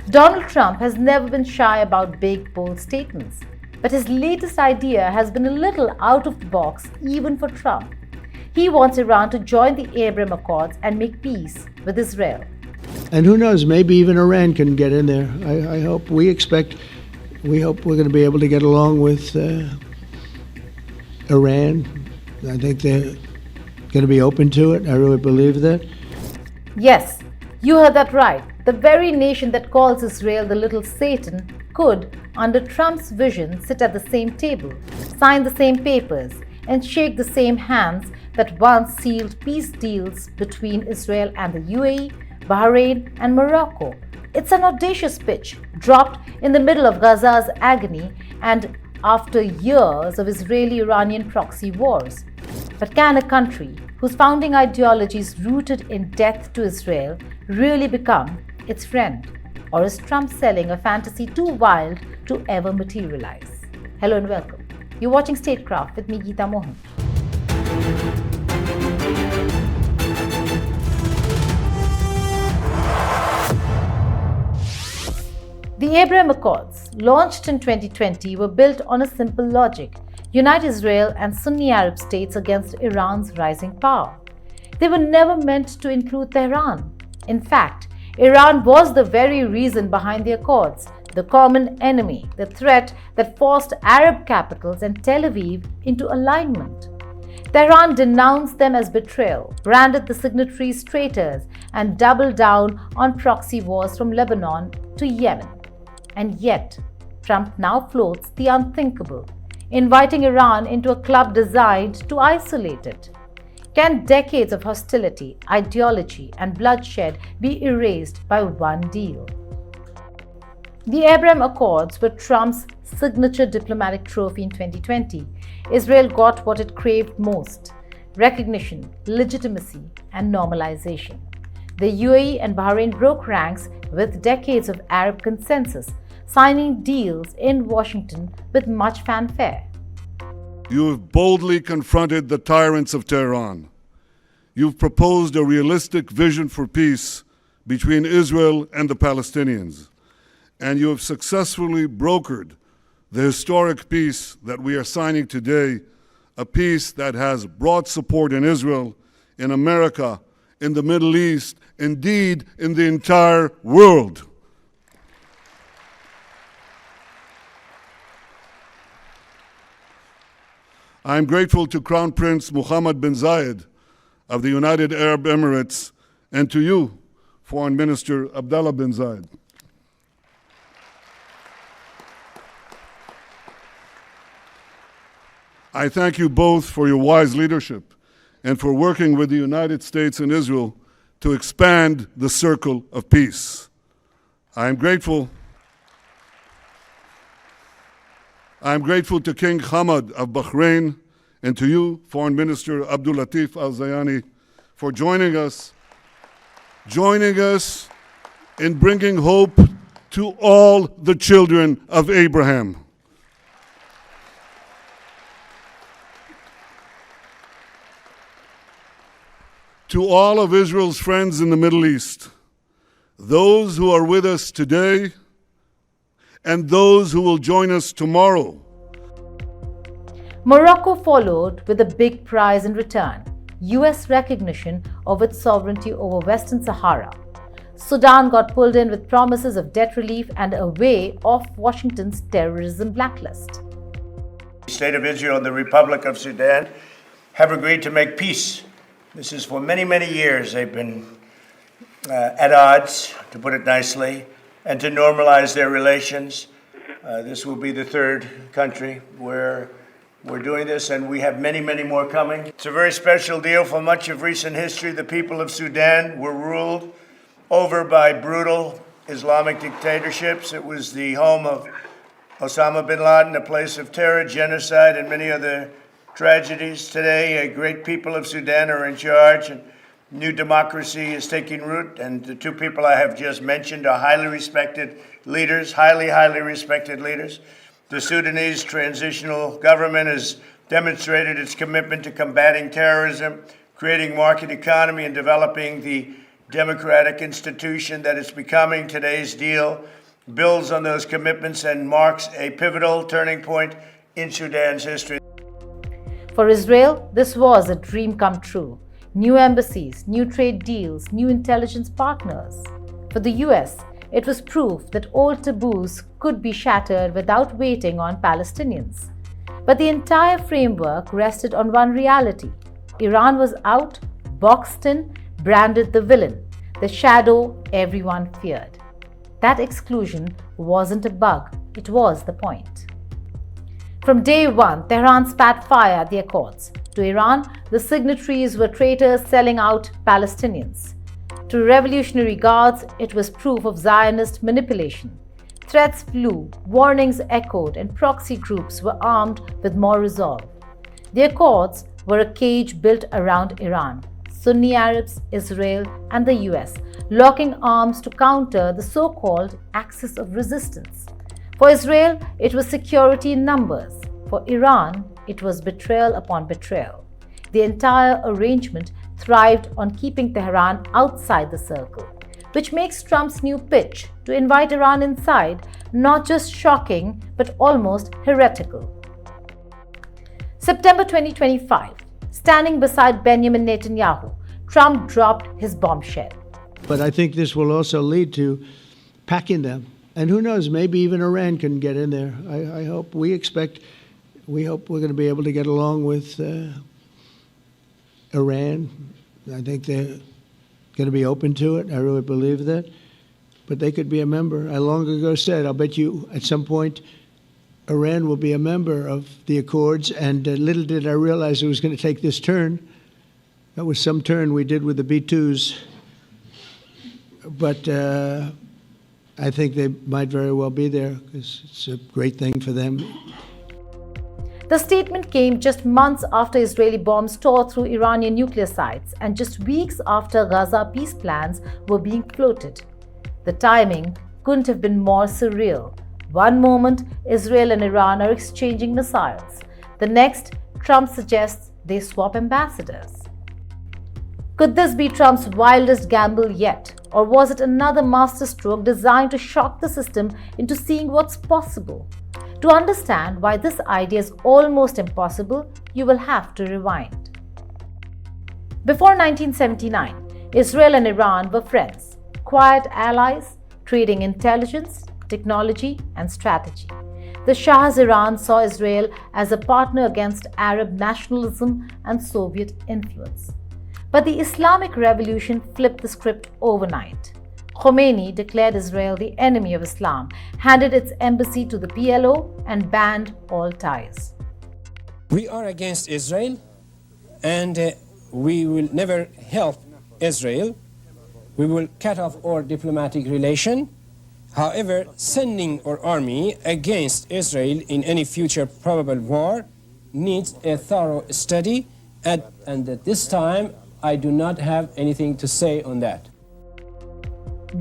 Donald Trump has never been shy about big, bold statements, but his latest idea has been a little out of the box even for Trump. He wants Iran to join the Abraham Accords and make peace with Israel. And who knows, maybe even Iran can get in there. I hope, we hope we're going to be able to get along with Iran. I think they're going to be open to it. I really believe that. Yes, you heard that right. The very nation that calls Israel the little Satan could, under Trump's vision, sit at the same table, sign the same papers, and shake the same hands that once sealed peace deals between Israel and the UAE, Bahrain, and Morocco. It's an audacious pitch, dropped in the middle of Gaza's agony and after years of Israeli-Iranian proxy wars. But can a country whose founding ideology is rooted in death to Israel really become its friend? Or is Trump selling a fantasy too wild to ever materialize? Hello and welcome. You're watching Statecraft with me, Geeta Mohan. The Abraham Accords, launched in 2020, were built on a simple logic: unite Israel and Sunni Arab states against Iran's rising power. They were never meant to include Tehran. In fact, Iran was the very reason behind the Accords, the common enemy, the threat that forced Arab capitals and Tel Aviv into alignment. Tehran denounced them as betrayal, branded the signatories traitors, and doubled down on proxy wars from Lebanon to Yemen. And yet, Trump now floats the unthinkable, inviting Iran into a club designed to isolate it. Can decades of hostility, ideology, and bloodshed be erased by one deal? The Abraham Accords were Trump's signature diplomatic trophy in 2020. Israel got what it craved most: recognition, legitimacy, and normalization. The UAE and Bahrain broke ranks with decades of Arab consensus, signing deals in Washington with much fanfare. You have boldly confronted the tyrants of Tehran. You've proposed a realistic vision for peace between Israel and the Palestinians. And you have successfully brokered the historic peace that we are signing today, a peace that has broad support in Israel, in America, in the Middle East, indeed in the entire world. I am grateful to Crown Prince Mohammed bin Zayed of the United Arab Emirates and to you, Foreign Minister Abdullah bin Zayed. I thank you both for your wise leadership and for working with the United States and Israel to expand the circle of peace. I am grateful to King Hamad of Bahrain and to you, Foreign Minister Abdul Latif Al-Zayani, for joining us in bringing hope to all the children of Abraham. To all of Israel's friends in the Middle East, those who are with us today and those who will join us tomorrow. Morocco followed with a big prize in return: US recognition of its sovereignty over Western Sahara. Sudan got pulled in with promises of debt relief and a way off Washington's terrorism blacklist. The State of Israel and the Republic of Sudan have agreed to make peace. This is for many, many years they've been at odds, to put it nicely, and to normalize their relations. This will be the third country where we're doing this, and we have many, many more coming. It's a very special deal. For much of recent history, the people of Sudan were ruled over by brutal Islamic dictatorships. It was the home of Osama bin Laden, a place of terror, genocide, and many other tragedies. Today, great people of Sudan are in charge, and new democracy is taking root, and the two people I have just mentioned are highly respected leaders, highly respected leaders. The Sudanese transitional government has demonstrated its commitment to combating terrorism, creating market economy, and developing the democratic institution that is becoming. Today's deal builds on those commitments and marks a pivotal turning point in Sudan's history. For Israel, this was a dream come true. New embassies, new trade deals, new intelligence partners. For the US, it was proof that old taboos could be shattered without waiting on Palestinians. But the entire framework rested on one reality. Iran was out, boxed in, branded the villain, the shadow everyone feared. That exclusion wasn't a bug, it was the point. From day one, Tehran spat fire at the Accords. To Iran, the signatories were traitors selling out Palestinians. To Revolutionary Guards, it was proof of Zionist manipulation. Threats flew, warnings echoed, and proxy groups were armed with more resolve. The Accords were a cage built around Iran, Sunni Arabs, Israel, and the US, locking arms to counter the so-called axis of resistance. For Israel, it was security in numbers. For Iran, it was betrayal upon betrayal. The entire arrangement thrived on keeping Tehran outside the circle, which makes Trump's new pitch to invite Iran inside not just shocking but almost heretical. September 2025, standing beside Benjamin Netanyahu, Trump dropped his bombshell. But I think this will also lead to packing them. And who knows, maybe even Iran can get in there. I hope, we hope we're going to be able to get along with Iran. I think they're going to be open to it. I really believe that. But they could be a member. I long ago said, I'll bet you at some point Iran will be a member of the Accords. And little did I realize it was going to take this turn. That was some turn we did with the B-2s. But I think they might very well be there because it's a great thing for them. The statement came just months after Israeli bombs tore through Iranian nuclear sites and just weeks after Gaza peace plans were being floated. The timing couldn't have been more surreal. One moment, Israel and Iran are exchanging missiles. The next, Trump suggests they swap ambassadors. Could this be Trump's wildest gamble yet? Or was it another masterstroke designed to shock the system into seeing what's possible? To understand why this idea is almost impossible, you will have to rewind. Before 1979, Israel and Iran were friends, quiet allies, trading intelligence, technology, and strategy. The Shah's Iran saw Israel as a partner against Arab nationalism and Soviet influence. But the Islamic Revolution flipped the script overnight. Khamenei declared Israel the enemy of Islam, handed its embassy to the PLO, and banned all ties. We are against Israel, and we will never help Israel. We will cut off our diplomatic relation. However, sending our army against Israel in any future probable war needs a thorough study, and at this time, I do not have anything to say on that.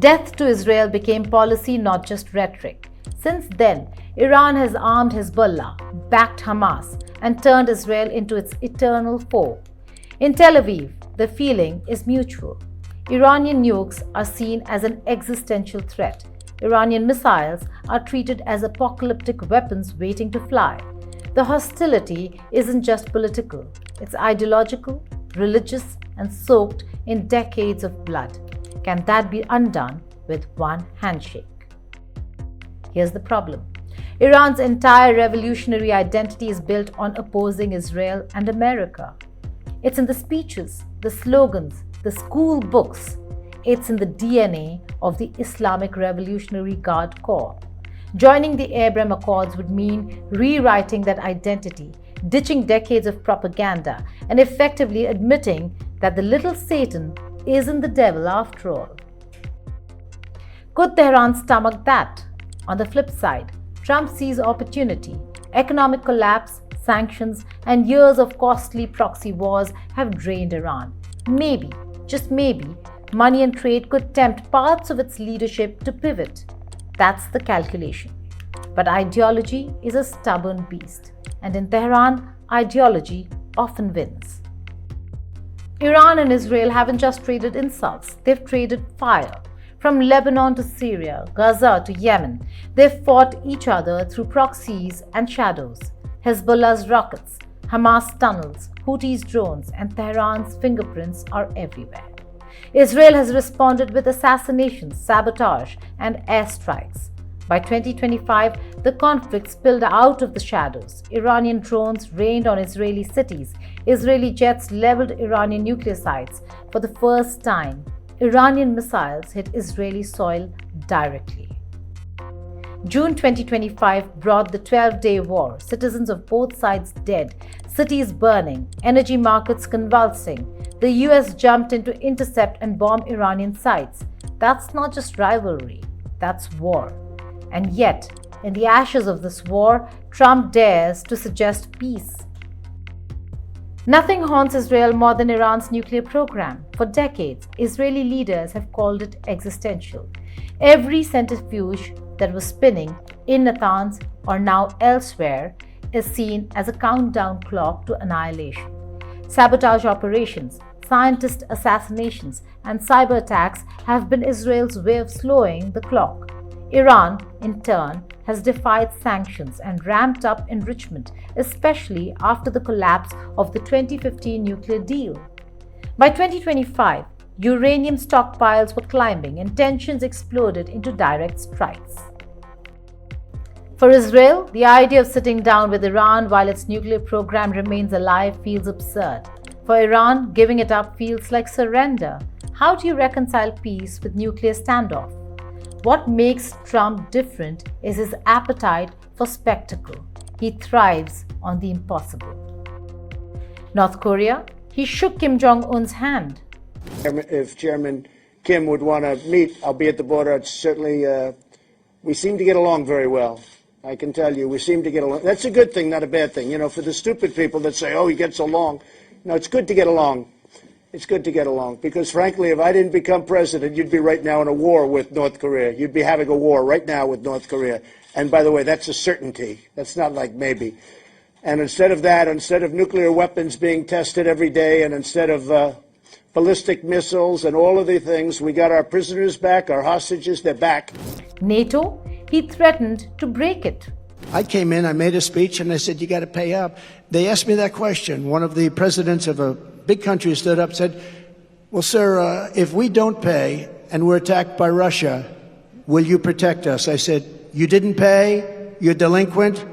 Death to Israel became policy, not just rhetoric. Since then, Iran has armed Hezbollah, backed Hamas, and turned Israel into its eternal foe. In Tel Aviv, the feeling is mutual. Iranian nukes are seen as an existential threat. Iranian missiles are treated as apocalyptic weapons waiting to fly. The hostility isn't just political, it's ideological, religious, and soaked in decades of blood. Can that be undone with one handshake? Here's the problem. Iran's entire revolutionary identity is built on opposing Israel and America. It's in the speeches, the slogans, the school books. It's in the DNA of the Islamic Revolutionary Guard Corps. Joining the Abraham Accords would mean rewriting that identity, ditching decades of propaganda, and effectively admitting that the little Satan isn't the devil after all. Could Tehran stomach that? On the flip side, Trump sees opportunity. Economic collapse, sanctions, and years of costly proxy wars have drained Iran. Maybe, just maybe, money and trade could tempt parts of its leadership to pivot. That's the calculation. But ideology is a stubborn beast, and in Tehran, ideology often wins. Iran and Israel haven't just traded insults, they've traded fire. From Lebanon to Syria, Gaza to Yemen, they've fought each other through proxies and shadows. Hezbollah's rockets, Hamas tunnels, Houthis drones, and Tehran's fingerprints are everywhere. Israel has responded with assassinations, sabotage, and airstrikes. By 2025, the conflict spilled out of the shadows. Iranian drones rained on Israeli cities. Israeli jets leveled Iranian nuclear sites. For the first time, Iranian missiles hit Israeli soil directly. June 2025 brought the 12-day war, citizens of both sides dead, cities burning, energy markets convulsing. The US jumped in to intercept and bomb Iranian sites. That's not just rivalry, that's war. And yet, in the ashes of this war, Trump dares to suggest peace. Nothing haunts Israel more than Iran's nuclear program. For decades, Israeli leaders have called it existential. Every centrifuge that was spinning in Natanz or now elsewhere is seen as a countdown clock to annihilation. Sabotage operations, scientist assassinations, and cyber attacks have been Israel's way of slowing the clock. Iran, in turn, has defied sanctions and ramped up enrichment, especially after the collapse of the 2015 nuclear deal. By 2025, uranium stockpiles were climbing and tensions exploded into direct strikes. For Israel, the idea of sitting down with Iran while its nuclear program remains alive feels absurd. For Iran, giving it up feels like surrender. How do you reconcile peace with nuclear standoff? What makes Trump different is his appetite for spectacle. He thrives on the impossible. North Korea, he shook Kim Jong-un's hand. If Chairman Kim would want to meet, I'll be at the border. It's certainly, we seem to get along very well. I can tell you, we seem to get along. That's a good thing, not a bad thing. You know, for the stupid people that say, oh, he gets along. No, it's good to get along. It's good to get along because, frankly, if I didn't become president, you'd be right now in a war with North Korea. You'd be having a war right now with North Korea. And by the way, that's a certainty. That's not like maybe. And instead of that, instead of nuclear weapons being tested every day and instead of ballistic missiles and all of the things, we got our prisoners back, our hostages, they're back. NATO, he threatened to break it. I came in, I made a speech, and I said, you got to pay up. They asked me that question. One of the presidents of a big country stood up and said, well, sir, if we don't pay and we're attacked by Russia, will you protect us? I said, you didn't pay? You're delinquent?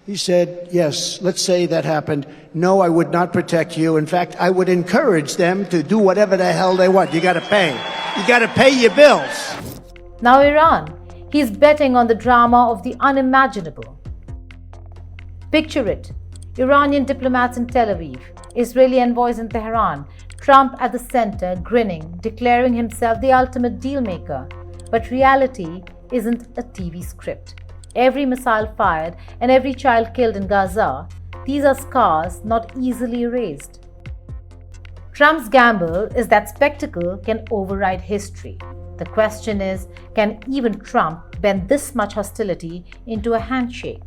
He said, yes, let's say that happened. No, I would not protect you. In fact, I would encourage them to do whatever the hell they want. You got to pay. You got to pay your bills. Now Iran, he's betting on the drama of the unimaginable. Picture it. Iranian diplomats in Tel Aviv, Israeli envoys in Tehran, Trump at the center, grinning, declaring himself the ultimate dealmaker. But reality isn't a TV script. Every missile fired and every child killed in Gaza, these are scars not easily erased. Trump's gamble is that spectacle can override history. The question is, can even Trump bend this much hostility into a handshake?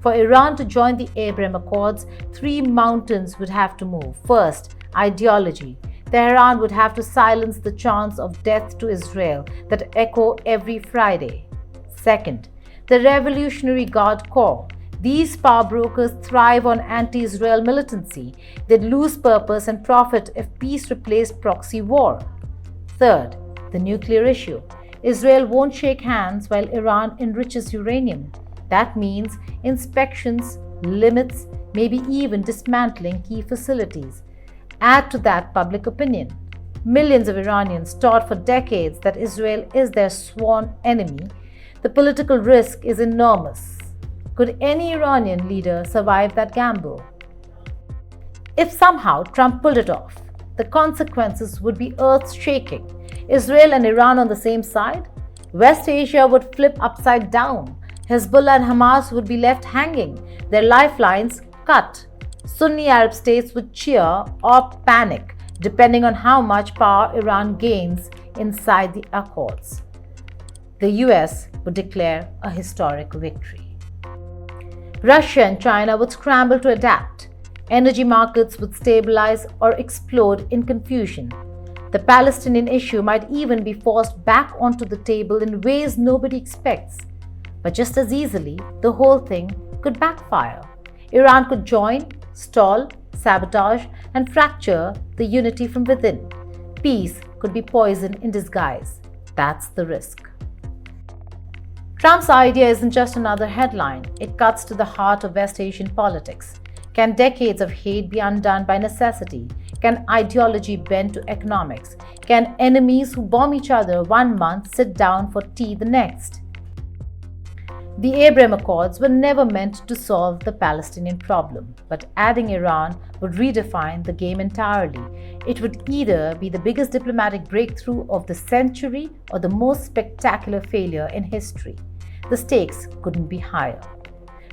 For Iran to join the Abraham Accords, 3 mountains would have to move. First, ideology. Tehran would have to silence the chants of death to Israel that echo every Friday. Second, the Revolutionary Guard Corps. These power brokers thrive on anti-Israel militancy. They'd lose purpose and profit if peace replaced proxy war. Third, the nuclear issue. Israel won't shake hands while Iran enriches uranium. That means inspections, limits, maybe even dismantling key facilities. Add to that public opinion. Millions of Iranians taught for decades that Israel is their sworn enemy. The political risk is enormous. Could any Iranian leader survive that gamble? If somehow Trump pulled it off, the consequences would be earth-shaking. Israel and Iran on the same side? West Asia would flip upside down. Hezbollah and Hamas would be left hanging, their lifelines cut. Sunni Arab states would cheer or panic, depending on how much power Iran gains inside the Accords. The US would declare a historic victory. Russia and China would scramble to adapt. Energy markets would stabilize or explode in confusion. The Palestinian issue might even be forced back onto the table in ways nobody expects. But just as easily, the whole thing could backfire. Iran could join, stall, sabotage, and fracture the unity from within. Peace could be poison in disguise. That's the risk. Trump's idea isn't just another headline, it cuts to the heart of West Asian politics. Can decades of hate be undone by necessity? Can ideology bend to economics? Can enemies who bomb each other one month sit down for tea the next? The Abraham Accords were never meant to solve the Palestinian problem, but adding Iran would redefine the game entirely. It would either be the biggest diplomatic breakthrough of the century or the most spectacular failure in history. The stakes couldn't be higher.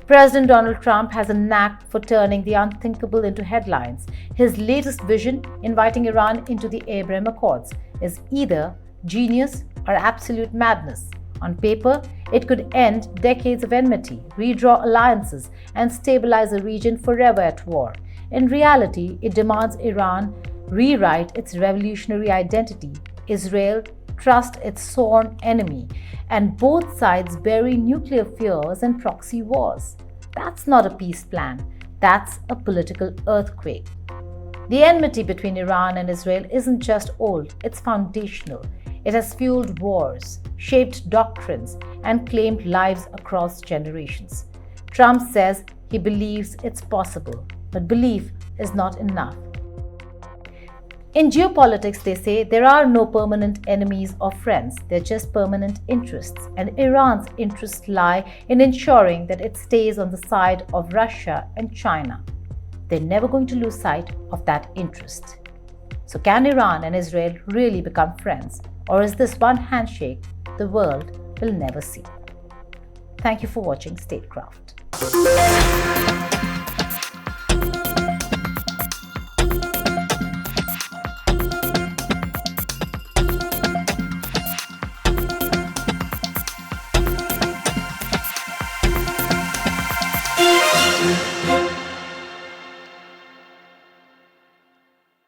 President Donald Trump has a knack for turning the unthinkable into headlines. His latest vision, inviting Iran into the Abraham Accords, is either genius or absolute madness. On paper, it could end decades of enmity, redraw alliances, and stabilize a region forever at war. In reality, it demands Iran rewrite its revolutionary identity, Israel trust its sworn enemy, and both sides bury nuclear fears and proxy wars. That's not a peace plan, that's a political earthquake. The enmity between Iran and Israel isn't just old, it's foundational. It has fueled wars, shaped doctrines, and claimed lives across generations. Trump says he believes it's possible, but belief is not enough. In geopolitics, they say there are no permanent enemies or friends, they're just permanent interests, and Iran's interests lie in ensuring that it stays on the side of Russia and China. They're never going to lose sight of that interest. So can Iran and Israel really become friends, or is this one handshake the world will never see? Thank you for watching Statecraft.